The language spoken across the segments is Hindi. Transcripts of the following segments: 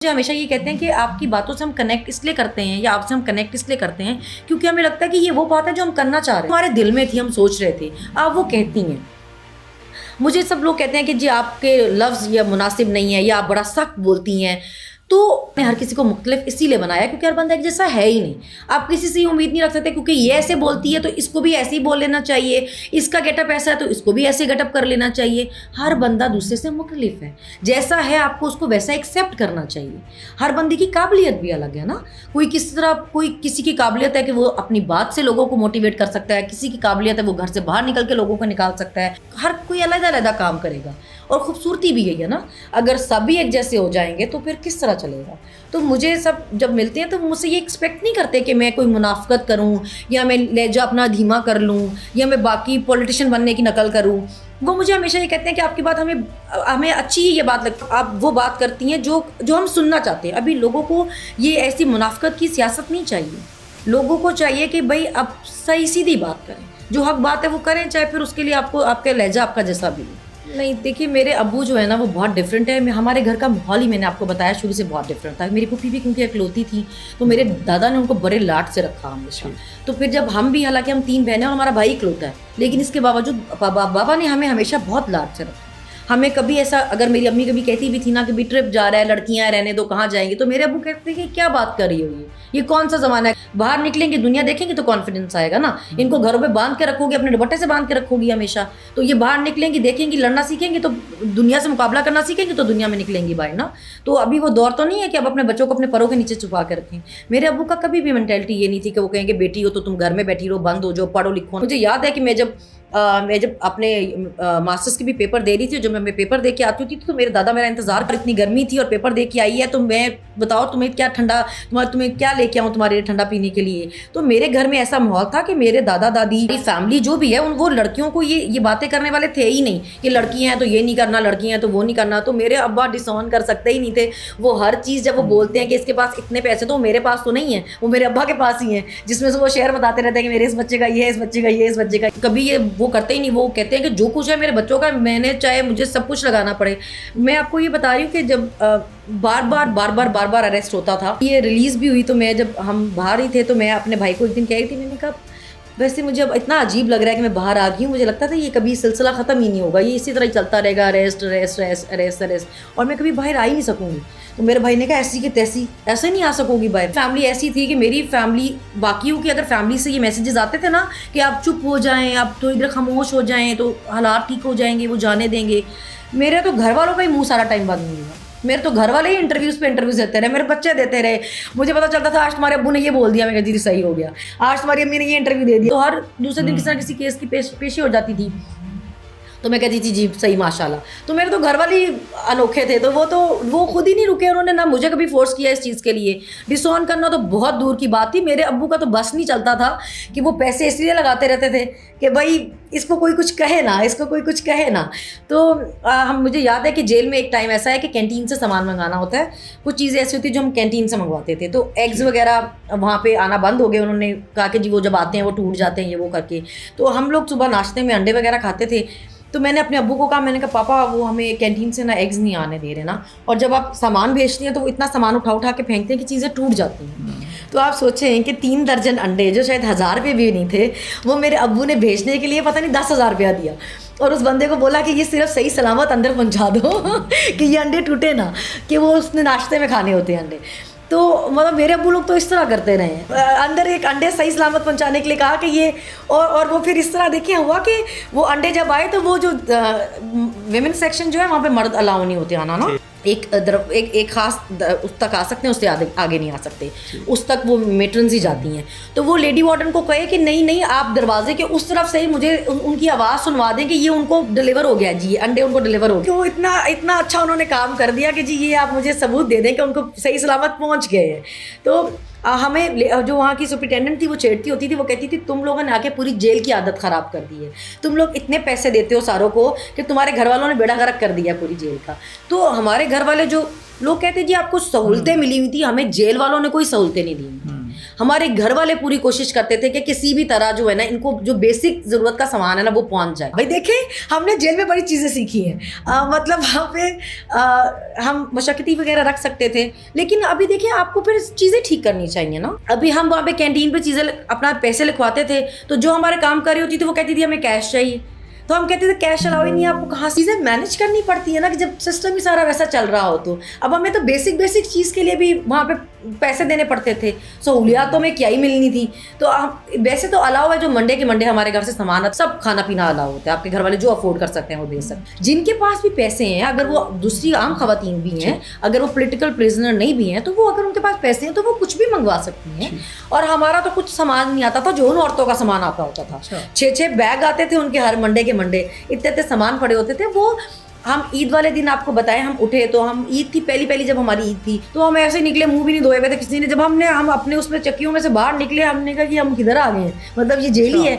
मुझे हमेशा ये कहते हैं कि आपकी बातों से हम कनेक्ट इसलिए करते हैं या आपसे हम कनेक्ट इसलिए करते हैं क्योंकि हमें लगता है कि ये वो बात है जो हम करना चाह रहे हैं, हमारे दिल में थी, हम सोच रहे थे, आप वो कहती हैं। मुझे सब लोग कहते हैं कि जी आपके लफ्ज़ या मुनासिब नहीं है या आप बड़ा सख्त बोलती हैं। तो मैं हर किसी को मुख्तलिफ इसीलिए बनाया क्योंकि हर बंदा एक जैसा है ही नहीं। आप किसी से उम्मीद नहीं रख सकते क्योंकि ये ऐसे बोलती है तो इसको भी ऐसे ही बोल लेना चाहिए, इसका गेटअप ऐसा है तो इसको भी ऐसे गेटअप कर लेना चाहिए। हर बंदा दूसरे से मुख्तलिफ है, जैसा है आपको उसको वैसा एक्सेप्ट करना चाहिए। हर बंदे की काबिलियत भी अलग है ना। कोई किस तरह, कोई किसी की काबिलियत है कि वो अपनी बात से लोगों को मोटिवेट कर सकता है, किसी की काबिलियत है वो घर से बाहर निकल के लोगों को निकाल सकता है। हर कोई अलग अलग काम करेगा और खूबसूरती भी यही है ना। अगर सभी एक जैसे हो जाएंगे तो फिर किस तरह चलेगा। तो मुझे सब जब मिलते हैं तो मुझसे ये एक्सपेक्ट नहीं करते कि मैं कोई मुनाफकत करूं या मैं लहजा अपना धीमा कर लूं या मैं बाकी पॉलिटिशियन बनने की नकल करूं। वो मुझे हमेशा ये कहते हैं कि आपकी बात हमें अच्छी ये बात लगती है, आप वो बात करती हैं जो हम सुनना चाहते हैं। अभी लोगों को ये ऐसी मुनाफकत की सियासत नहीं चाहिए। लोगों को चाहिए कि भाई आप सही सीधी बात करें, जो हक बात है वो करें, चाहे फिर उसके लिए आपको आपका लहजा आपका जैसा भी हो। नहीं देखिए, मेरे अब्बू जो है ना वो बहुत डिफरेंट है। हमारे घर का माहौल ही मैंने आपको बताया शुरू से बहुत डिफरेंट था। मेरी पुप्पी भी क्योंकि इकलौती थी तो मेरे दादा ने उनको बड़े लाड से रखा हमेशा। तो फिर जब हम भी, हालांकि हम 3 बहनें और हमारा भाई इकलौता है, लेकिन इसके बावजूद बाबा ने हमें हमेशा बहुत लाड से रखा। हमें कभी ऐसा, अगर मेरी अम्मी कभी कहती भी थी ना कि भी ट्रिप जा रहा है, लड़कियां रहने दो, कहाँ जाएंगी, तो मेरे अब्बू कहते हैं कि क्या बात कर रही हो, ये कौन सा ज़माना है। बाहर निकलेंगे, दुनिया देखेंगे तो कॉन्फिडेंस आएगा ना। इनको घरों पे बांध के रखोगे, अपने दुपट्टे से बांध के रखोगी हमेशा, तो ये बाहर निकलेंगी, देखेंगी, लड़ना सीखेंगी, तो दुनिया से मुकाबला करना सीखेंगी तो दुनिया में निकलेंगी बाहर ना। तो अभी वो दौर तो नहीं है कि अब अपने बच्चों को अपने परों के नीचे छुपा के रखें। मेरे अब्बू का कभी भी मेंटेलिटी ये नहीं थी कि वो कहेंगे बेटी हो तो तुम घर में बैठी रहो, बंद हो जाओ, पढ़ो लिखो। मुझे याद है कि मैं जब अपने मास्टर्स के भी पेपर दे रही थी, जब मैं पेपर दे के आती थी तो मेरे दादा मेरा इंतजार कर, इतनी गर्मी थी और पेपर दे के आई है तो मैं बताओ तुम्हें क्या ठंडा, तुम्हें क्या लेके आऊँ तुम्हारे लिए ठंडा पीने के लिए। तो मेरे घर में ऐसा माहौल था कि मेरे दादा दादी, फैमिली जो भी है, वो लड़कियों को ये बातें करने वाले थे ही नहीं कि लड़कियां हैं तो ये नहीं करना, लड़कियां हैं तो वो नहीं करना। तो मेरे अब्बा डिसऑन कर सकते ही नहीं थे। वो हर चीज़ जब वो बोलते हैं कि इसके पास इतने पैसे, तो मेरे पास तो नहीं है, वो मेरे अब्बा के पास ही है, जिसमें से वो शेयर बताते रहते हैं कि मेरे इस बच्चे का ये है, इस बच्चे का ये, इस बच्चे का। कभी ये वो करते ही नहीं। वो कहते हैं कि जो कुछ है मेरे बच्चों का, मैंने चाहे मुझे सब कुछ लगाना पड़े। मैं आपको ये बता रही हूँ कि जब बार बार अरेस्ट होता था, ये रिलीज़ भी हुई, तो मैं, जब हम बाहर ही थे तो मैं अपने भाई को एक दिन कह रही थी, मैंने कहा वैसे मुझे अब इतना अजीब लग रहा है कि मैं बाहर आ गई हूँ। मुझे लगता था ये कभी सिलसिला ख़त्म ही नहीं होगा, ये इसी तरह ही चलता रहेगा, अरेस्ट, और मैं कभी बाहर आ ही नहीं सकूँगी। तो मेरे भाई ने कहा ऐसी की तैसी, ऐसे नहीं आ सकोगी बाहर। फैमिली ऐसी थी कि मेरी फैमिली, बाकियों की अगर फैमिली से ये मैसेजेस आते थे ना कि आप चुप हो जाएं, आप थोड़ी देर खामोश हो जाएं तो हालात ठीक हो जाएंगे, वो जाने देंगे। मेरे तो घर वालों का ही मुँह सारा टाइम बंद नहीं हुआ। मेरे तो घर वाले ही इंटरव्यूज़ देते रहे, मेरे बच्चे देते रहे। मुझे पता चलता था आज तुम्हारे अब्बू ने ये बोल दिया, मैं कहती थी सही हो गया, आज तुम्हारी अम्मी ने ये इंटरव्यू दे दिया। तो हर दूसरे दिन किसी ना किसी केस की पेशी हो जाती थी, तो मैं कहती थी जी सही माशाल्लाह। तो मेरे तो घर वाले अनोखे थे, तो वो खुद ही नहीं रुके, उन्होंने ना मुझे कभी फोर्स किया इस चीज़ के लिए। डिसऑन करना तो बहुत दूर की बात थी। मेरे अब्बू का तो बस नहीं चलता था कि वो पैसे इसलिए लगाते रहते थे कि भाई इसको कोई कुछ कहे ना, इसको कोई कुछ कहे ना। तो मुझे याद है कि जेल में एक टाइम ऐसा है कि कैंटीन से सामान मंगाना होता है। कुछ चीज़ें ऐसी होती है जो हम कैंटीन से मंगवाते थे, तो एग्स वगैरह वहाँ पे आना बंद हो गए। उन्होंने कहा कि जी वो जब आते हैं वो टूट जाते हैं, ये वो करके। तो हम लोग सुबह नाश्ते में अंडे वगैरह खाते थे। तो मैंने अपने अब्बू को कहा, मैंने कहा पापा वो हमें कैंटीन से ना एग्स नहीं आने दे रहे ना, और जब आप सामान भेजती हैं तो वो इतना सामान उठा के फेंकते हैं कि चीज़ें टूट जाती हैं। तो आप सोचें कि 3 दर्जन अंडे जो शायद 1000 रुपये भी नहीं थे, वो मेरे अब्बू ने भेजने के लिए पता नहीं 10,000 रुपया दिया, और उस बंदे को बोला कि ये सिर्फ सही सलामत अंदर पहुंचा दो कि ये अंडे टूटे ना, कि वो उसने नाश्ते में खाने होते हैं अंडे। तो मतलब मेरे अब्बू लोग तो इस तरह करते रहे, अंदर एक अंडे सही सलामत पहुंचाने के लिए कहा कि ये, और वो फिर इस तरह देखिए हुआ कि वो अंडे जब आए तो वो जो विमेन सेक्शन जो है वहाँ पे मर्द अलाउ नहीं होते आना ना। एक खास उस तक आ सकते हैं, उससे आगे नहीं आ सकते, उस तक वो मेट्रन्स ही जाती हैं। तो वो लेडी वार्डन को कहे कि नहीं आप दरवाजे के उस तरफ से ही मुझे उनकी आवाज़ सुनवा दें कि ये उनको डिलीवर हो गया जी, अंडे उनको डिलीवर हो गए। तो इतना अच्छा उन्होंने काम कर दिया कि जी ये आप मुझे सबूत दे दें कि उनको सही सलामत पहुँच गए हैं। तो हमें जो वहाँ की सुपरिटेंडेंट थी वो छेड़ती होती थी, वो कहती थी तुम लोगों ने आके पूरी जेल की आदत ख़राब कर दी है, तुम लोग इतने पैसे देते हो सारों को कि तुम्हारे घर वालों ने बेड़ा गर्क कर दिया पूरी जेल का। तो हमारे घर वाले जो लोग कहते जी आपको सहूलतें मिली हुई थी, हमें जेल वालों ने कोई सहूलतें नहीं दी। हमारे घर वाले पूरी कोशिश करते थे कि किसी भी तरह जो है ना इनको जो बेसिक ज़रूरत का सामान है ना वो पहुंच जाए। भाई देखें हमने जेल में बड़ी चीज़ें सीखी हैं, मतलब वहाँ पे हम मशक्क़ती वगैरह रख सकते थे, लेकिन अभी देखिए आपको फिर चीज़ें ठीक करनी चाहिए ना। अभी हम वहाँ पे कैंटीन पे चीज़ें अपना पैसे लिखवाते थे तो जो हमारे काम कर रही होती थी वो कहती थी हमें कैश चाहिए, तो हम कहते थे कैश अलाउ ही नहीं, आपको कहाँ चीज़ें मैनेज करनी पड़ती है ना कि जब सिस्टम ही सारा वैसा चल रहा हो। तो अब हमें तो बेसिक चीज़ के लिए भी वहाँ पे पैसे देने पड़ते थे, सहूलियात तो हमें क्या ही मिलनी थी। तो हम वैसे तो अलाउ है जो मंडे के मंडे हमारे घर से सामान सब खाना पीना अलाउ होता है, आपके घर वाले जो अफोर्ड कर सकते हैं वो दे सकते हैं। जिनके पास भी पैसे हैं, अगर वो दूसरी आम खवातीन भी हैं, अगर वो पोलिटिकल प्रिजनर नहीं भी हैं, तो वो अगर उनके पास पैसे हैं तो वो कुछ भी मंगवा सकती हैं। और हमारा तो कुछ सामान नहीं आता था जो उन औरतों का सामान आता होता था, 6-6 बैग आते थे उनके हर मंडे के मंडे, इतने सामान पड़े होते थे। वो हम ईद वाले दिन आपको बताएं हम उठे तो हम ईद थी पहली जब हमारी ईद थी तो हम ऐसे निकले, मुंह भी नहीं धोए हुए थे किसी ने। जब हम अपने उसमें चक्कियों में से बाहर निकले, हमने कहा कि हम किधर आ गए हैं, मतलब ये जेल ही है।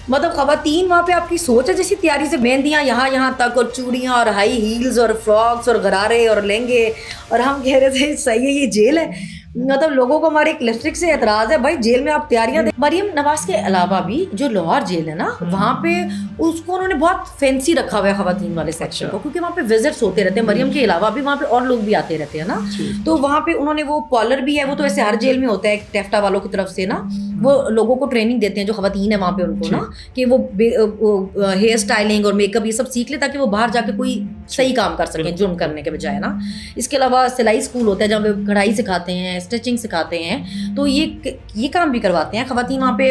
मतलब खवातीन वहाँ पे आपकी सोच है जैसी तैयारी से मेहंदियाँ यहाँ तक और चूड़ियाँ और हाई हील्स और फ्रॉक्स और गरारे और लहंगे, और हम कह रहे थे सही है ये जेल है। मतलब लोगों को हमारे एक लिपस्टिक से एतराज़ है, भाई जेल में आप तैयारियां दें। मरियम नवाज के अलावा भी जो लाहौर जेल है ना, वहाँ पे उसको उन्होंने बहुत फैंसी रखा हुआ है खवातीन वाले सेक्शन को, क्योंकि वहाँ पे विजिट्स होते रहते हैं। मरियम के अलावा भी वहाँ पे और लोग भी आते रहते हैं ना, तो वहाँ पे उन्होंने वो कॉलर भी है, वो तो ऐसे हर जेल में होता है टेफ्टा वालों की तरफ से ना, वो लोगों को ट्रेनिंग देते हैं जो खवातीन है वहाँ पे उनको ना, कि वो हेयर स्टाइलिंग और मेकअप ये सब सीख ले ताकि वो बाहर जाके कोई सही काम कर सकें जुर्म करने के बजाय ना। इसके अलावा सिलाई स्कूल होता है जहाँ पे कढ़ाई सिखाते हैं, स्टिचिंग सिखाते हैं, तो ये काम भी करवाते हैं। खवातीन वहाँ पे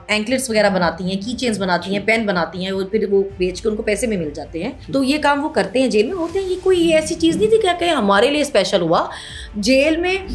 एंकलेट्स वगैरह बनाती हैं, की चेन्स बनाती हैं, पेन बनाती हैं, फिर वो बेच के उनको पैसे में मिल जाते हैं। तो ये काम वो करते हैं, जेल में होते हैं। ये कोई ऐसी चीज़ नहीं थी क्या कहीं हमारे लिए स्पेशल हुआ। जेल में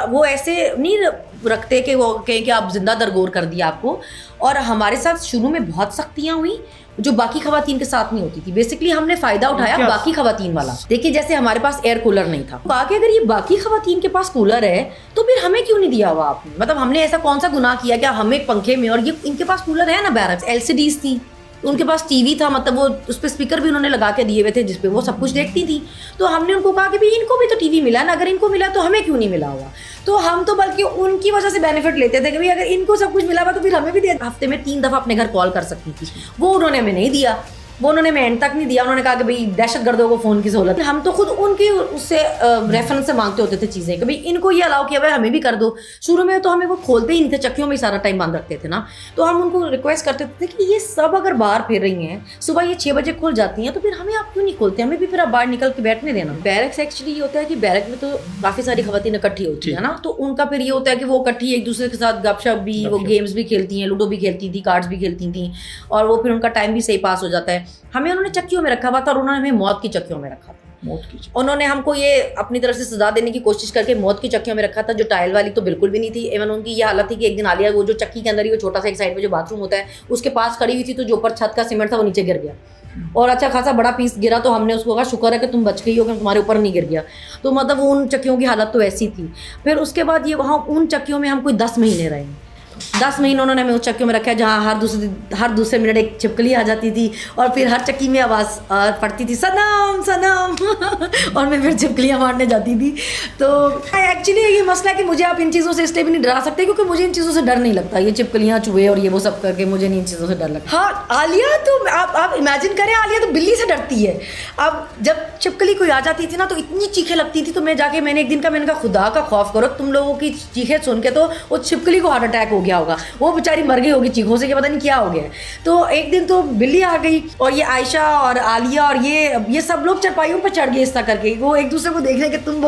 वो ऐसे नहीं रखते कि वो कहें कि आप जिंदा दरगोर कर दिया आपको। और हमारे साथ शुरू में बहुत सख्तियाँ हुई जो बाकी खवातीन के साथ नहीं होती थी। बेसिकली हमने फायदा उठाया बाकी खवातीन वाला। देखिए जैसे हमारे पास एयर कूलर नहीं था, बाकी अगर ये बाकी खवातीन के पास कूलर है तो फिर हमें क्यों नहीं दिया हुआ आपने? मतलब हमने ऐसा कौन सा गुनाह किया कि हमें पंखे में, और ये इनके पास कूलर है ना, बैरक्स LCDs थी, उनके पास टीवी था, मतलब वो उस पर स्पीकर भी उन्होंने लगा के दिए हुए थे जिसपे वो सब कुछ देखती थी। तो हमने उनको कहा कि भाई इनको भी तो टीवी मिला ना, अगर इनको मिला तो हमें क्यों नहीं मिला हुआ? तो हम तो बल्कि उनकी वजह से बेनिफिट लेते थे कि भाई अगर इनको सब कुछ मिला हुआ तो फिर हमें भी दे। हफ्ते में 3 दफ़ा अपने घर कॉल कर सकती थी, वो उन्होंने हमें नहीं दिया, वो उन्होंने हमें एंड तक नहीं दिया। उन्होंने कहा कि भाई दहशतगर्दों को फ़ोन की सहूलत। हम तो खुद उनकी उससे रेफरेंस से मांगते होते थे चीज़ें कि भाई इनको ये अलाउ किया हुआ है, हमें भी कर दो। शुरू में तो हमें वो खोलते ही नहीं थे, चक्कियों में सारा टाइम बंद रखते थे ना। तो हम उनको रिक्वेस्ट करते थे कि ये सब अगर बाहर फिर रही हैं, सुबह ये 6 बजे खुल जाती हैं, तो फिर हमें आप क्यों नहीं खोलते? हमें भी फिर आप बाहर निकल के बैठने देना। बैरक्स एक्चुअली ये होता है कि बैरक में तो काफ़ी सारी खवातीन इकट्ठी होती है ना, तो उनका फिर ये होता है कि वो इकट्ठी एक दूसरे के साथ गपशप भी, वो गेम्स भी खेलती हैं, लूडो भी खेलती थी, कार्ड्स भी खेलती थी, और वो फिर उनका टाइम भी सही पास हो जाता है। हमें उन्होंने चक्कियों में रखा हुआ था और उन्होंने हमें मौत की चक्कियों में रखा था। उन्होंने हमको ये अपनी तरफ से सजा देने की कोशिश करके मौत की चक्कियों में रखा था, जो टाइल वाली तो बिल्कुल भी नहीं थी। इवन उनकी ये हालत थी कि एक दिन आलिया वो जो चक्की के अंदर ही वो छोटा सा एक साइड में जो बाथरूम होता है उसके पास खड़ी हुई थी, तो जो ऊपर छत का सीमेंट था वो नीचे गिर गया, और अच्छा खासा बड़ा पीस गिरा। तो हमने उसको कहा शुक्र है कि तुम बच गई हो, कि तुम्हारे ऊपर नहीं गिर गया। तो मतलब उन चक्कियों की हालत तो ऐसी थी। फिर उसके बाद ये वहाँ उन चक्कियों में हम कोई 10 महीने रहे। 10 महीने उन्होंने हमें उस चक्कियों में रखा है जहाँ हर दूसरे मिनट एक छिपकली आ जाती थी, और फिर हर चक्की में आवाज़ पड़ती थी सनम सनम और मैं फिर छिपकलियाँ मारने जाती थी। तो एक्चुअली ये मसला है कि मुझे आप इन चीज़ों से इसलिए भी नहीं डरा सकते क्योंकि मुझे इन चीज़ों से डर नहीं लगता। ये छिपकलियाँ चूहे और ये वो सब करके मुझे नहीं इन चीज़ों से डर लगता। हाँ आलिया तो आप इमेजिन करें, आलिया तो बिल्ली से डरती है। अब जब छिपकली कोई आ जाती थी ना तो इतनी चीखें लगती थी, तो मैं जाके मैंने एक दिन मैंने कहा खुदा का खौफ करो, तुम लोगों की चीखें सुन के तो वो छिपकली को हार्ट अटैक हो गया होगा, वो बेचारी मर गई होगी चीखों से कि पता नहीं क्या हो गया। तो एक दिन तो बिल्ली आ गई और ये आयशा और आलिया और ये सब लोग चरपाइयों पर चढ़ गए इस तरह करके, वो एक दूसरे को देख रहे हैं कि तुम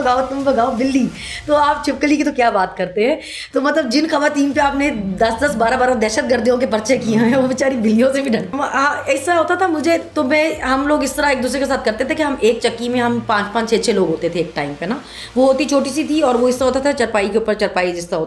भगाओ बिल्ली। तो आप छिपकली की तो क्या बात करते हैं। तो मतलब जिन खवातीन पे आपने 10-10 12-12 दहशतगर्दियों के पर्चे किए हैं वो बेचारी बिल्लियों से भी डर। ऐसा होता था मुझे, तो हम लोग इस तरह एक दूसरे के साथ करते थे कि हम एक चक्की में हम 5-5 6-6 लोग होते थे एक टाइम पे ना। वो होती छोटी सी थी और वो इस तरह होता था चरपाई के ऊपर चरपाई जिस तरह होता है